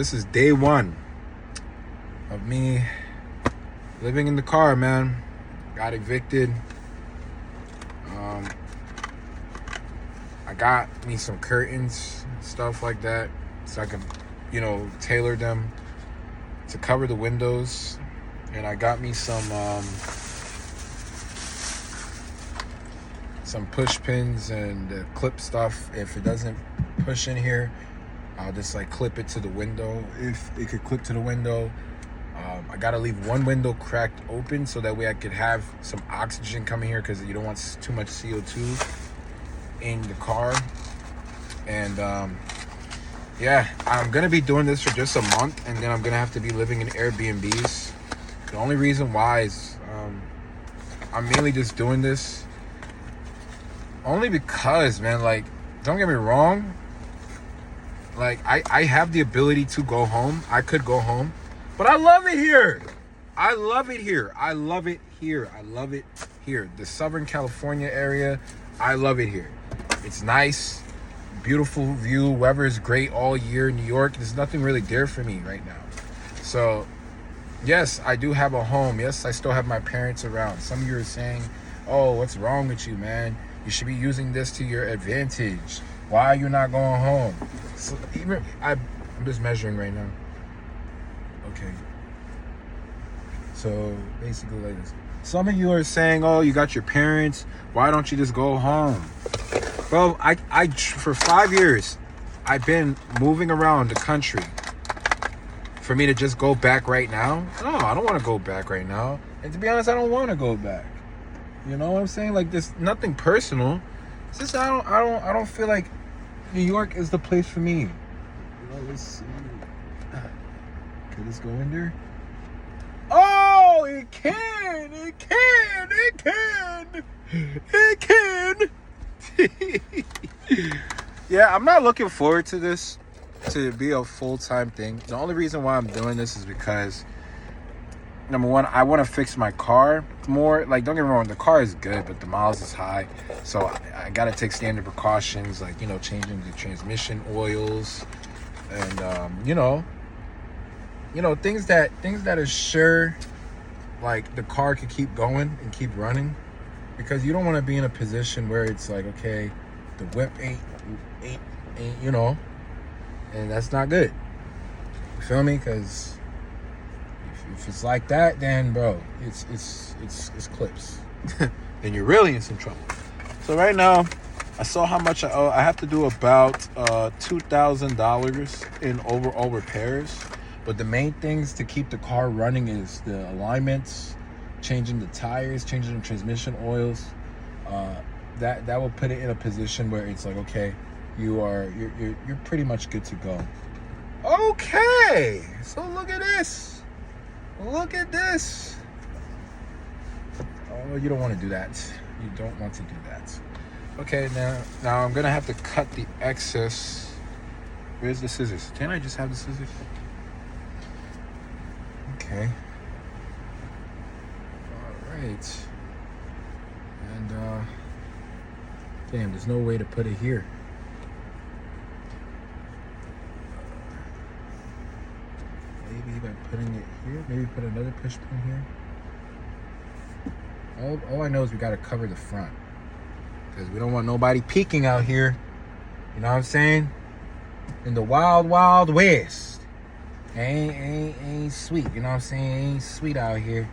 This is day one of me living in the car, man. Got evicted. I got me some curtains, stuff like that, so I can, tailor them to cover the windows. And I got me some push pins and clip stuff. If it doesn't push in here, I'll just clip it to the window. If it could clip to the window, I gotta leave one window cracked open so that way I could have some oxygen coming here, because you don't want too much CO2 in the car. And I'm gonna be doing this for just a month, and then I'm gonna have to be living in Airbnbs. The only reason why is I'm mainly just doing this only because, man, don't get me wrong, I have the ability to go home. I could go home, but I love it here. I love it here. The Southern California area, I love it here. It's nice, beautiful view. Weather is great all year. New York, there's nothing really there for me right now. So, yes, I do have a home. Yes, I still have my parents around. Some of you are saying, oh, what's wrong with you, man? You should be using this to your advantage. Why are you not going home? So I'm just measuring right now. Okay. So basically like this. Some of you are saying, oh, you got your parents. Why don't you just go home? Well, I for 5 years, I've been moving around the country. For me to just go back right now? No, I don't want to go back right now. And to be honest, I don't want to go back. You know what I'm saying? There's nothing personal. It's just I don't feel like New York is the place for me. Let's see. Could this go in there? Oh, it can. Yeah, I'm not looking forward to this to be a full-time thing. The only reason why I'm doing this is because, number one, I want to fix my car more. Don't get me wrong, the car is good, but the miles is high. So I got to take standard precautions, changing the transmission oils and, things that are sure, the car could keep going and keep running. Because you don't want to be in a position where it's okay, the whip ain't, and that's not good. You feel me? Because if it's like that, then bro, it's clips. Then you're really in some trouble. So right now, I saw how much I owe. I have to do about $2,000 in overall repairs. But the main things to keep the car running is the alignments, changing the tires, changing the transmission oils. That will put it in a position where it's okay, you're pretty much good to go. Okay, so look at this. Look at this. Oh, you don't want to do that. You don't want to do that. Okay, now I'm gonna have to cut the excess. Where's the scissors? Can't I just have the scissors? Okay. All right. And damn, there's no way to put it here. Maybe by putting it here. Maybe put another push pin here. All I know is we gotta cover the front, because we don't want nobody peeking out here. You know what I'm saying? In the wild, wild west. Ain't sweet. You know what I'm saying? Ain't sweet out here.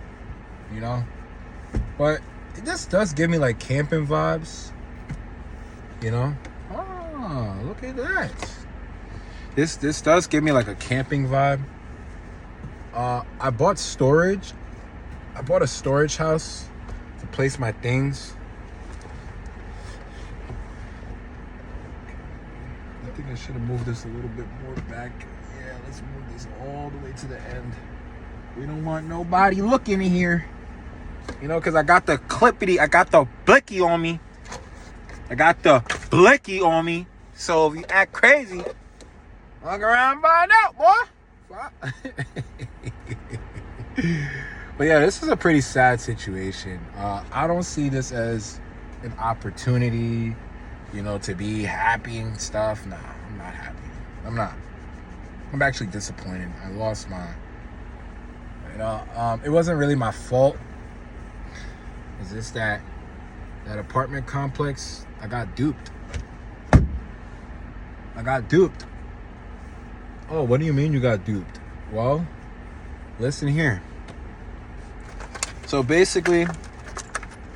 But this does give me camping vibes. Oh, look at that. This does give me a camping vibe. I bought storage. I bought a storage house to place my things. I think I should have moved this a little bit more back. Yeah, let's move this all the way to the end. We don't want nobody looking in here. Because I got the blicky on me. So if you act crazy, walk around and find out, boy. But yeah, this is a pretty sad situation. I don't see this as an opportunity, to be happy and stuff. Nah, I'm not happy. I'm not. I'm actually disappointed. I lost my, it wasn't really my fault. It's just that apartment complex, I got duped. Oh, what do you mean you got duped? Well, listen here. So basically,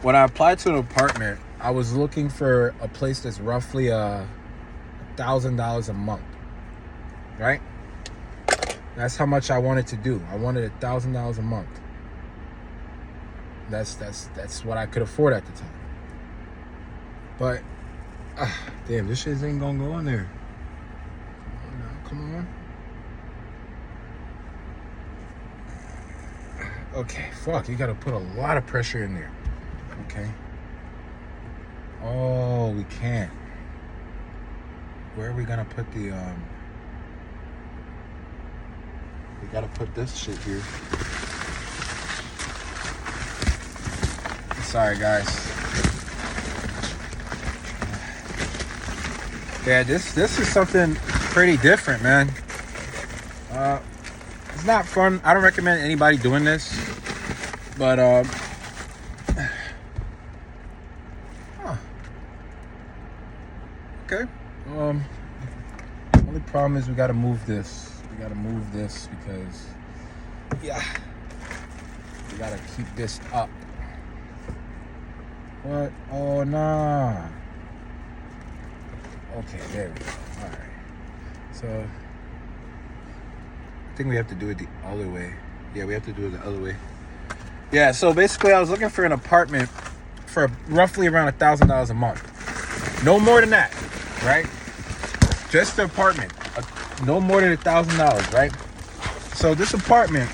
when I applied to an apartment, I was looking for a place that's roughly $1,000 a month, right? That's how much I wanted to do. I wanted $1,000 a month. That's what I could afford at the time. But damn, this shit ain't gonna go in there. Come on. Okay, fuck, you gotta put a lot of pressure in there. Okay. Oh, we can't. Where are we gonna put the we gotta put this shit here. Sorry guys. Yeah, this is something pretty different, man. It's not fun. I don't recommend anybody doing this, but okay. Only problem is we gotta move this. Because yeah, we gotta keep this up. What? Oh nah. Okay, there we go. All right. So I think we have to do it the other way. Yeah, we have to do it the other way. Yeah. So basically, I was looking for an apartment for roughly around $1,000 a month. No more than that, right? Just the apartment. No more than $1,000, right? So this apartment,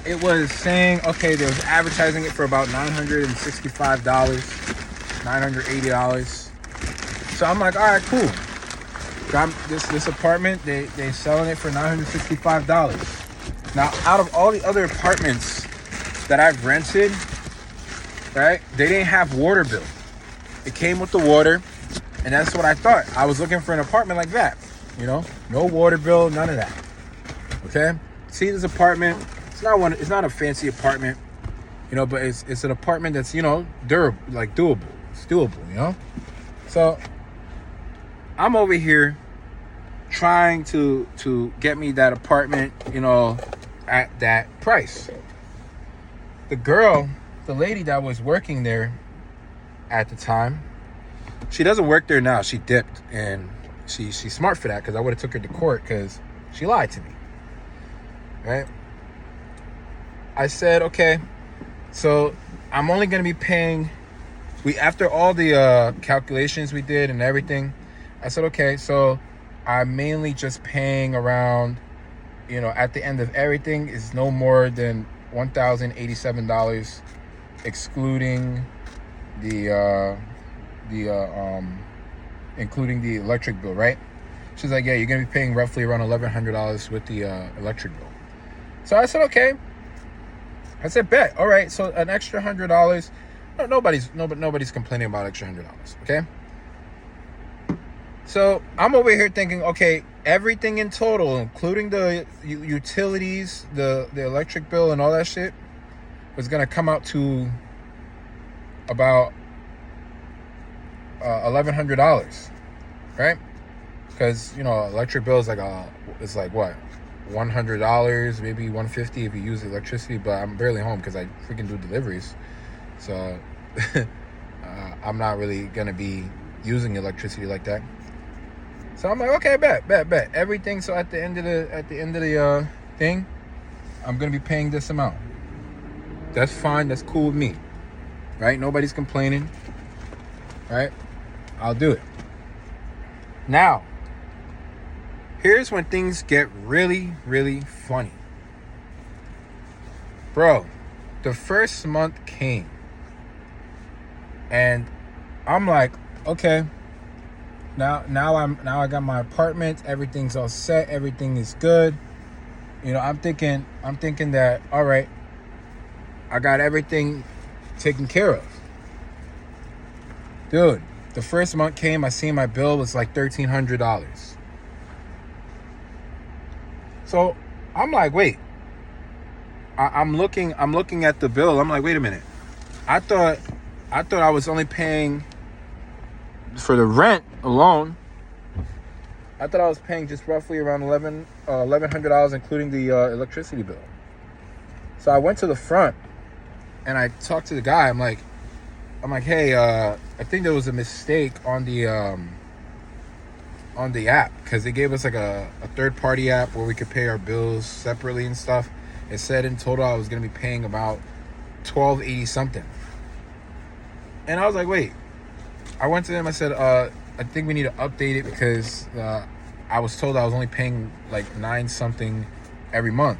it was saying, okay, they was advertising it for about $965, $980. So I'm like, all right, cool. Got this apartment, they selling it for $965. Now, out of all the other apartments that I've rented, right, they didn't have water bill. It came with the water, and that's what I thought. I was looking for an apartment like that. You know, no water bill, none of that. Okay, see this apartment. It's not a fancy apartment, you know, but it's an apartment that's, you know, durable, like doable. It's doable, you know. So I'm over here trying to get me that apartment, you know, at that price. The lady that was working there at the time, she doesn't work there now. She dipped, and she's smart for that, because I would have took her to court because she lied to me, right? I said, okay, so I'm only going to be paying, after all the calculations we did and everything, I said, okay, so I'm mainly just paying around, you know, at the end of everything is no more than $1,087, excluding including the electric bill, right? She's like, yeah, you're gonna be paying roughly around $1,100 with the electric bill. So I said, okay. I said, bet. All right, so an extra $100. No, nobody's complaining about extra $100. Okay. So I'm over here thinking, okay, everything in total, including the utilities, the electric bill, and all that shit, was gonna come out to about $1,100, right? Because, you know, electric bill is like what, $100, maybe $150 if you use electricity. But I'm barely home because I freaking do deliveries, so I'm not really gonna be using electricity like that. So I'm like, okay, bet everything. So at the end of the thing, I'm gonna be paying this amount. That's fine. That's cool with me, right? Nobody's complaining, right? I'll do it. Now, here's when things get really, really funny. Bro, the first month came, and I'm like, okay, now I got my apartment, everything's all set, everything is good. You know, I'm thinking that, all right, I got everything taken care of. Dude, the first month came, I seen my bill was like $1,300. So I'm like, wait. I'm looking at the bill. I'm like, wait a minute. I thought I was only paying for the rent alone. I thought I was paying just roughly around $1,100, including the electricity bill. So I went to the front and I talked to the guy. I'm like, hey, I think there was a mistake on the app, because they gave us like a third party app where we could pay our bills separately and stuff. It said in total I was gonna be paying about $1,280 something. And I was like, wait. I went to them. I said, I think we need to update it because I was told I was only paying like $9 something every month.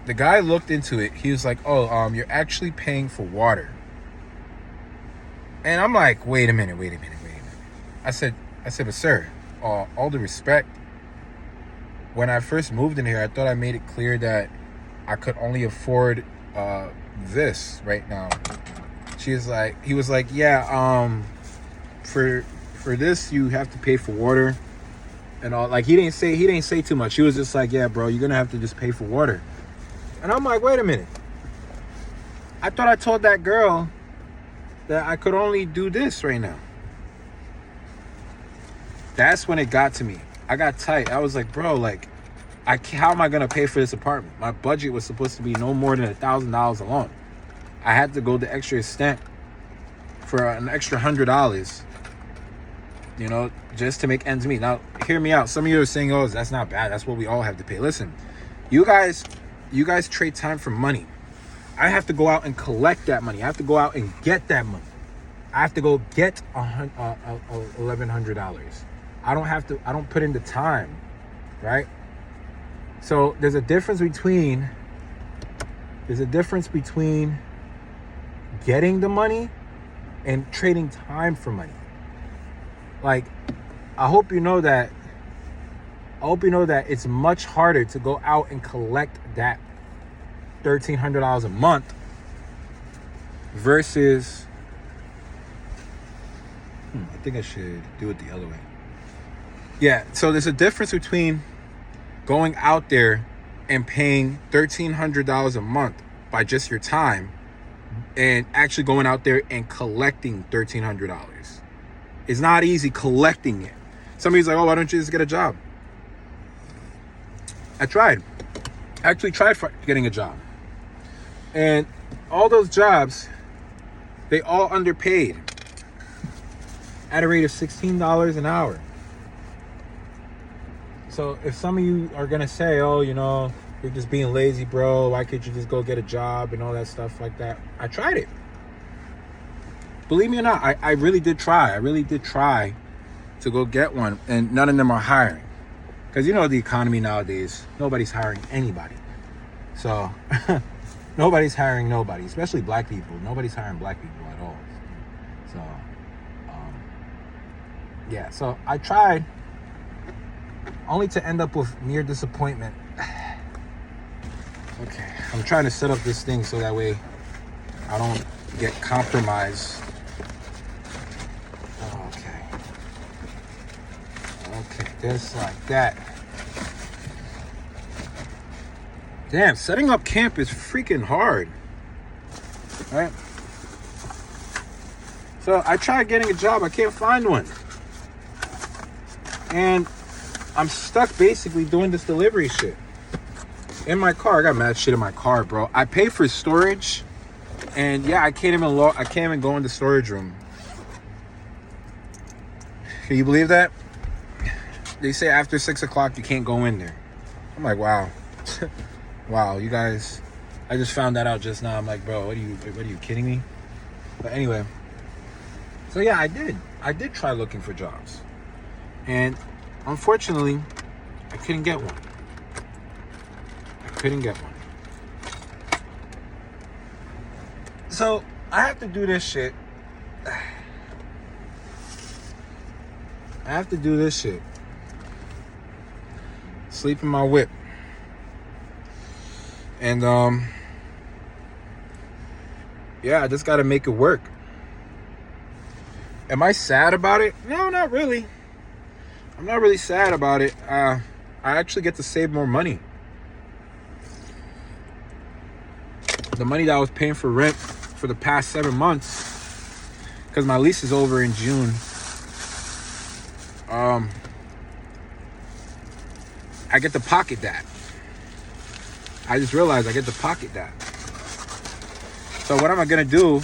The guy looked into it. He was like, oh, you're actually paying for water. And I'm like, wait a minute. I said, but sir, all due respect, when I first moved in here, I thought I made it clear that I could only afford this right now. He was like, yeah, for this you have to pay for water and all. Like, he didn't say too much. He was just like, yeah, bro, you're gonna have to just pay for water. And I'm like, wait a minute. I thought I told that girl that I could only do this right now. That's when it got to me. I got tight. I was like, bro, like, how am I gonna pay for this apartment? My budget was supposed to be no more than $1,000 alone. I had to go the extra extent for an extra $100, you know, just to make ends meet. Now, hear me out. Some of you are saying, oh, that's not bad. That's what we all have to pay. Listen, you guys trade time for money. I have to go out and collect that money. I have to go out and get that money. I have to go get $1,100. I don't put in the time, right? So there's a difference between getting the money and trading time for money. Like, I hope you know that it's much harder to go out and collect that $1,300 a month versus I think I should do it the other way. Yeah, so there's a difference between going out there and paying $1,300 a month by just your time and actually going out there and collecting $1,300. It's not easy collecting it. Somebody's like, oh, why don't you just get a job? I actually tried for getting a job. And all those jobs, they all underpaid at a rate of $16 an hour. So if some of you are going to say, oh, you know, you're just being lazy, bro, why can't you just go get a job and all that stuff like that? I tried it. Believe me or not, I really did try. I really did try to go get one, and none of them are hiring. Because you know the economy nowadays, nobody's hiring anybody. So nobody's hiring nobody, especially black people. Nobody's hiring black people at all. So, yeah, so I tried, only to end up with near disappointment. Okay, I'm trying to set up this thing so that way I don't get compromised. Okay, just like that. Damn, setting up camp is freaking hard. Right? So I tried getting a job, I can't find one. And I'm stuck basically doing this delivery shit. In my car, I got mad shit in my car, bro. I pay for storage, and yeah, I can't even go in the storage room. Can you believe that? They say after 6 o'clock you can't go in there. I'm like, wow. Wow, you guys, I just found that out just now. I'm like, bro, what are you kidding me? But anyway, so yeah, I did try looking for jobs, and unfortunately I couldn't get one. So I have to do this shit. Sleep in my whip. And yeah, I just gotta make it work. Am I sad about it? No, not really. I'm not really sad about it. I actually get to save more money. The money that I was paying for rent for the past 7 months, because my lease is over in June. I get to pocket that. I just realized I get to pocket that. So what am I gonna do?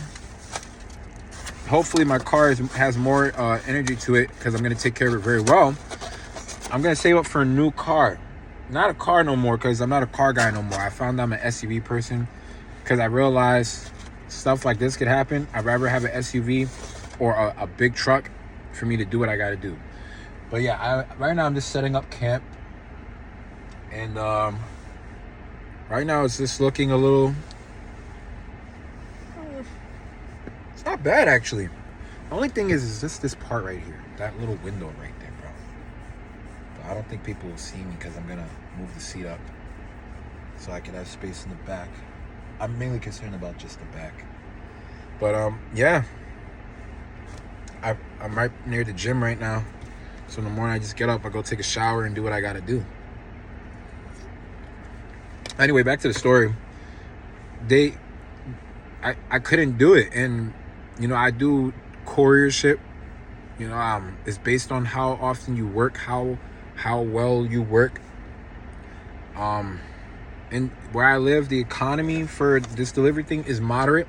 Hopefully my car has more energy to it, because I'm gonna take care of it very well. I'm gonna save up for a new car. Not a car no more, because I'm not a car guy no more. I found I'm an SUV person, because I realized stuff like this could happen. I'd rather have an SUV or a big truck for me to do what I gotta do. But yeah, right now I'm just setting up camp. And right now it's just looking a little... It's not bad, actually. The only thing is just this part right here. That little window right there, bro. But I don't think people will see me, because I'm going to move the seat up so I can have space in the back. I'm mainly concerned about just the back. But, yeah. I'm right near the gym right now. So in the morning, I just get up, I go take a shower, and do what I got to do. Anyway, back to the story. I couldn't do it. And, you know, I do couriership. You know, it's based on how often you work, how well you work. And where I live, the economy for this delivery thing is moderate.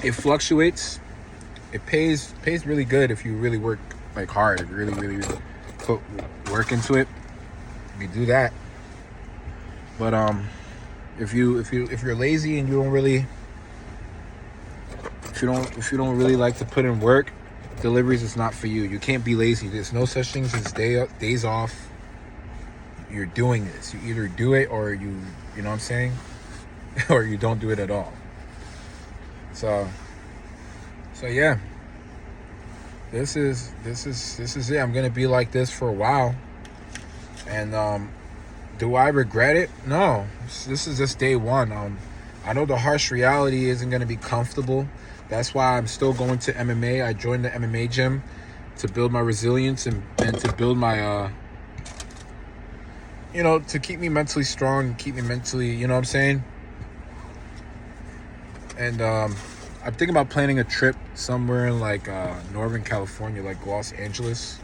It fluctuates. It pays really good if you really work like hard. If you really put work into it, you do that. But if you're lazy and you don't really if you don't really like to put in work, deliveries is not for you. You can't be lazy. There's no such things as days off. You're doing this. You either do it or you know what I'm saying, or you don't do it at all. So yeah. This is it. I'm gonna be like this for a while. And do I regret it? No. This is just day one. I know the harsh reality isn't gonna be comfortable. That's why I'm still going to MMA. I joined the MMA gym to build my resilience and to build my to keep me mentally strong and keep me mentally, you know what I'm saying? And I'm thinking about planning a trip somewhere in like Northern California, like Los Angeles.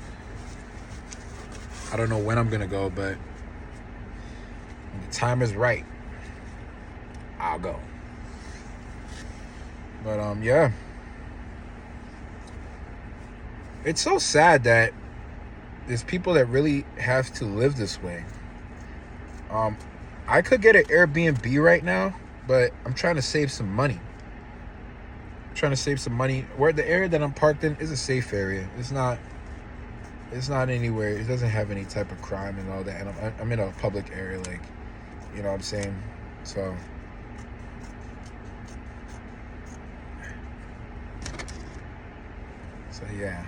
I don't know when I'm gonna go, but when the time is right, I'll go. But yeah. It's so sad that there's people that really have to live this way. I could get an Airbnb right now, but I'm trying to save some money. Where the area that I'm parked in is a safe area. It's not anywhere. It doesn't have any type of crime and all that. And I'm in a public area, like, you know what I'm saying? So yeah.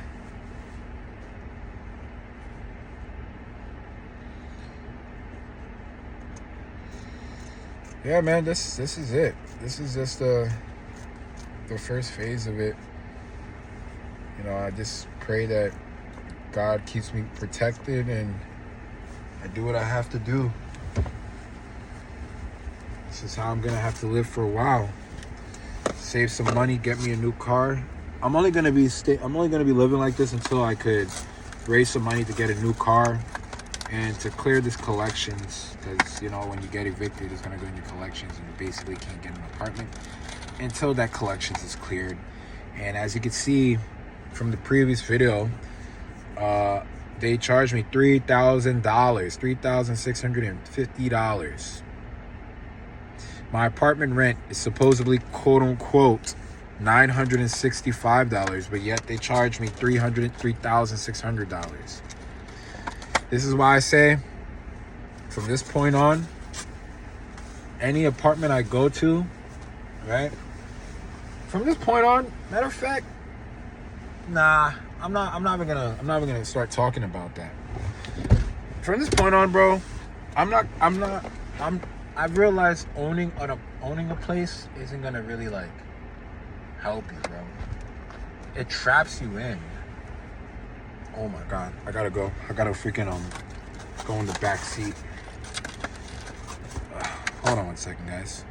Yeah, man, this is it. This is just the first phase of it. You know, I just pray that God keeps me protected and I do what I have to do. This is how I'm gonna have to live for a while. Save some money, get me a new car. I'm only gonna be living like this until I could raise some money to get a new car and to clear this collections, because you know when you get evicted, it's gonna go in your collections and you basically can't get an apartment until that collections is cleared. And as you can see from the previous video, they charged me $3,000, $3,650. My apartment rent is supposedly quote unquote $965, but yet they charged me $3,600. This is why I say, from this point on, any apartment I go to, right? From this point on, matter of fact, nah, I'm not even gonna start talking about that. From this point on, bro, I've realized owning a place isn't gonna really like help you, bro. It traps you in. Oh my god, I gotta go. I gotta freaking go in the back seat. Hold on one second, guys.